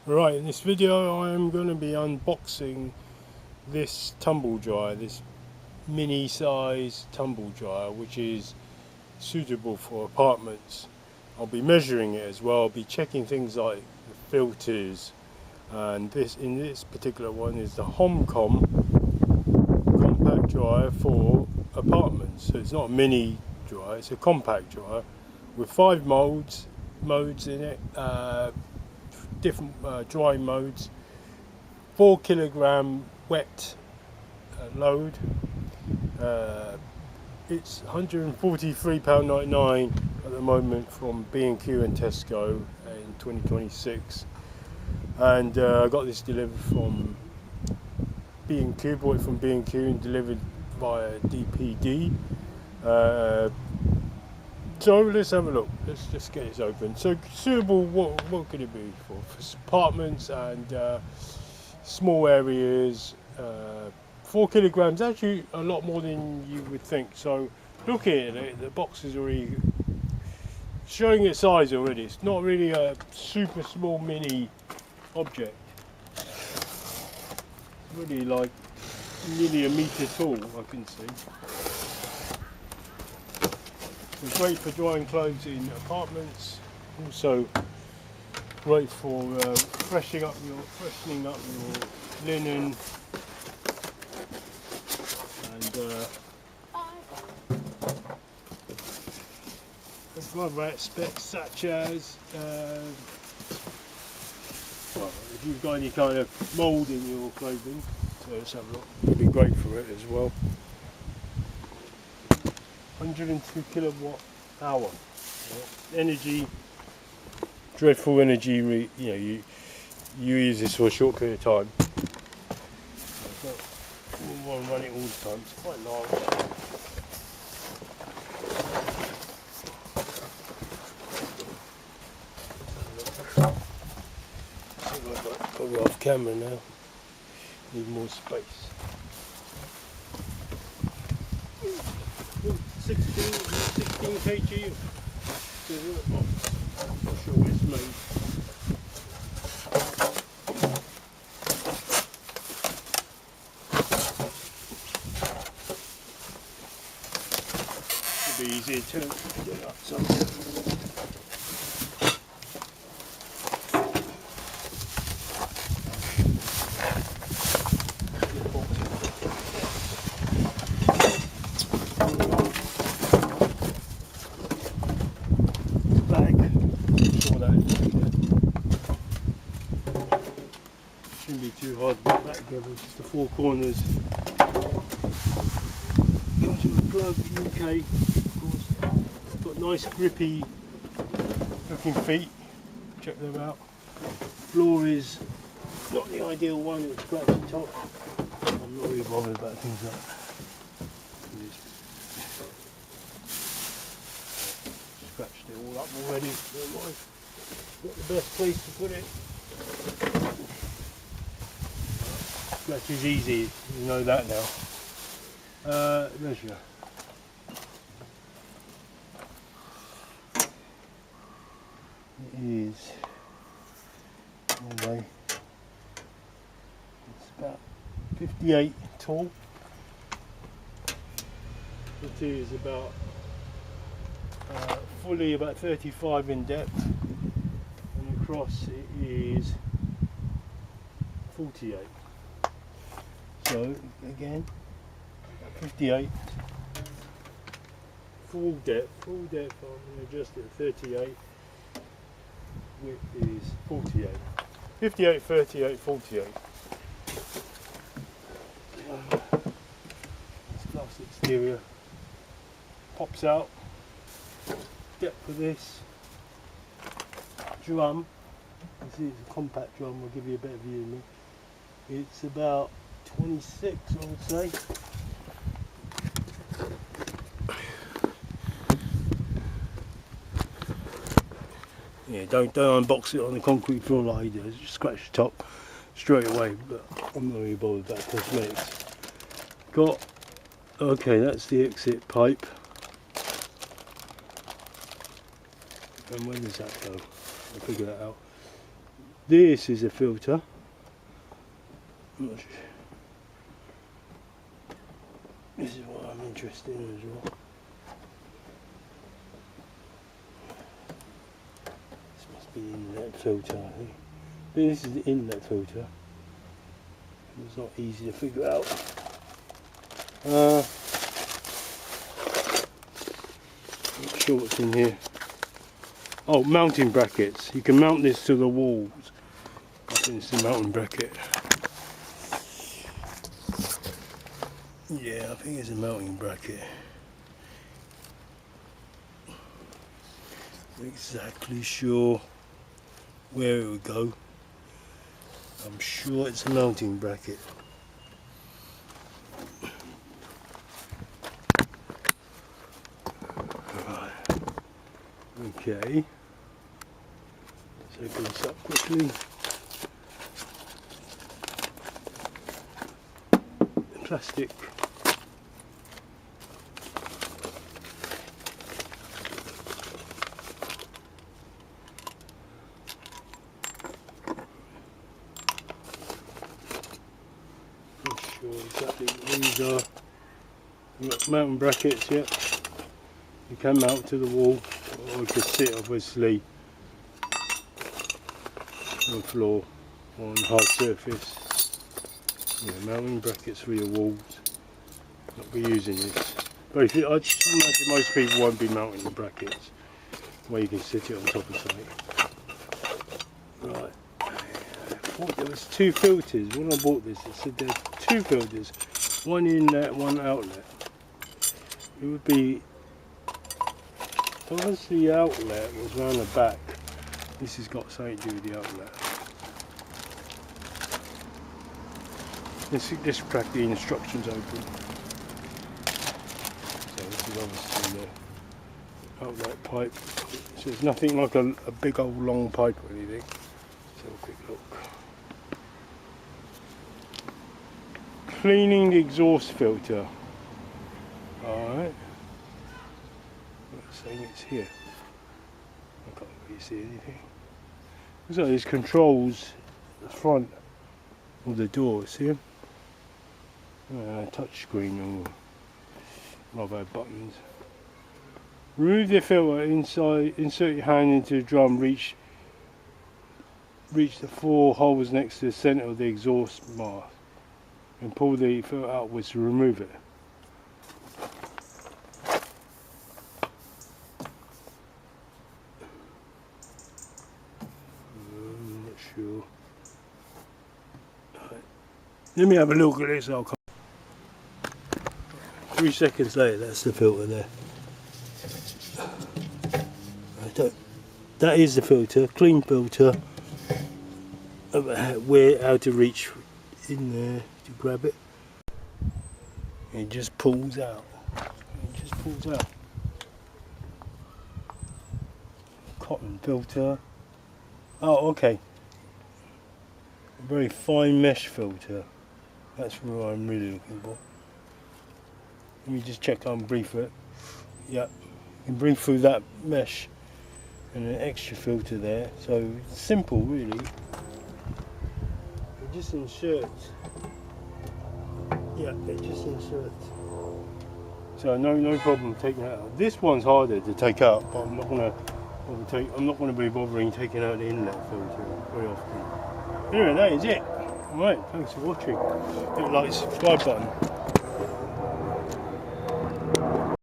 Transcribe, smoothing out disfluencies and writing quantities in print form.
Right, in this video I am going to be unboxing this tumble dryer, this mini size tumble dryer, which is suitable for apartments. I'll be measuring it as well. I'll be checking things like the filters, and in this particular one is the HomCom compact dryer for apartments. So it's not a mini dryer, it's a compact dryer with 5 modes in it, different dry modes, 4 kilogram wet load. It's £143.99 at the moment from B&Q and Tesco in 2026, and I got this delivered from B&Q, bought it from B&Q and delivered via DPD. So let's have a look. Let's just get this open. So suitable, what could it be for apartments and small areas. 4 kilograms, actually a lot more than you would think. So look here, the box is already showing its size already. It's not really a super small mini object. It's really like nearly a metre tall, I can see. It's great for drying clothes in apartments. Also great for freshening up your linen. And there's other aspects such as well, if you've got any kind of mould in your clothing, so let's have a look. It'd be great for it as well. 102 kilowatt hour energy, dreadful energy. You use this for a short period of time. You want to run it all the time. It's quite large. Got it off camera now. Need more space. 16 kg. I'm not sure where it's made. It'll be easier to get it up somewhere. Shouldn't be too hard to put that together, just the 4 corners. Comes with a glove, UK, of course. Got nice grippy looking feet, check them out. Floor is not the ideal one, it's scratchy top. I'm not really bothered about things like that. Scratched it all up already, not the best place to put it. Scratch is easy, you know that now. Measure. It is anyway. It's about 58 tall. It is about fully about 35 in depth, and across it is 48. So again, 58, full depth, I'm going to adjust it to 38, width is 48, 58, 38, 48. This glass exterior pops out. Depth of this drum, this is a compact drum, I'll give you a better view in a minute. It's about 26, I would say. Yeah, don't unbox it on the concrete floor like I do. Just scratch the top straight away, but I'm not really bothered about cosmetics. Got, okay, that's the exit pipe. And where does that go? I'll figure that out. This is a filter. I'm not sure. This is what I'm interested in as well. This must be the inlet filter, I think. But this is the inlet filter. It's not easy to figure out. Not sure what's in here. Oh, mounting brackets. You can mount this to the walls. I think it's the mounting bracket. Yeah, I think it's a mounting bracket. Not exactly sure where it would go. I'm sure it's a mounting bracket. Right. Okay. Let's open this up quickly. Plastic. Not sure exactly what these are. You've got mounting brackets, yeah. You can mount to the wall, or you could sit obviously on the floor or on a hard surface. Yeah, mounting brackets for your walls. Not be using this. But if I just imagine most people won't be mounting the brackets where you can sit it on top of something. Right. I thought there was 2 filters. When I bought this, it said there's 2 filters. One inlet, one outlet. It would be, obviously the outlet was round the back. This has got something to do with the outlet. Let's crack the instructions open. So this is obviously the outlet pipe. So it's nothing like a big old long pipe or anything. Let's have a quick look. Cleaning the exhaust filter. Alright. It's saying it's here. I can't really see anything. Looks like there's controls at the front of the door, see them? Touch screen or rubber buttons. Remove the filter inside, insert your hand into the drum, reach the 4 holes next to the centre of the exhaust mask and pull the filter outwards to remove it. I'm not sure. Right. Let me have a look at this. I'll come. 3 seconds later, that's the filter there. That is the filter, clean filter. How to reach in there to grab it. It just pulls out. It just pulls out. Cotton filter. Oh, okay. A very fine mesh filter. That's what I'm really looking for. Let me just check on breathe it. Yeah, you can breathe through that mesh and an extra filter there. So it's simple really. It just inserts. Yeah, it just inserts. So no problem taking it out. This one's harder to take out, but I'm not gonna be bothering taking out the inlet filter very often. Anyway, that is it. Alright, thanks for watching. Hit the like, subscribe button.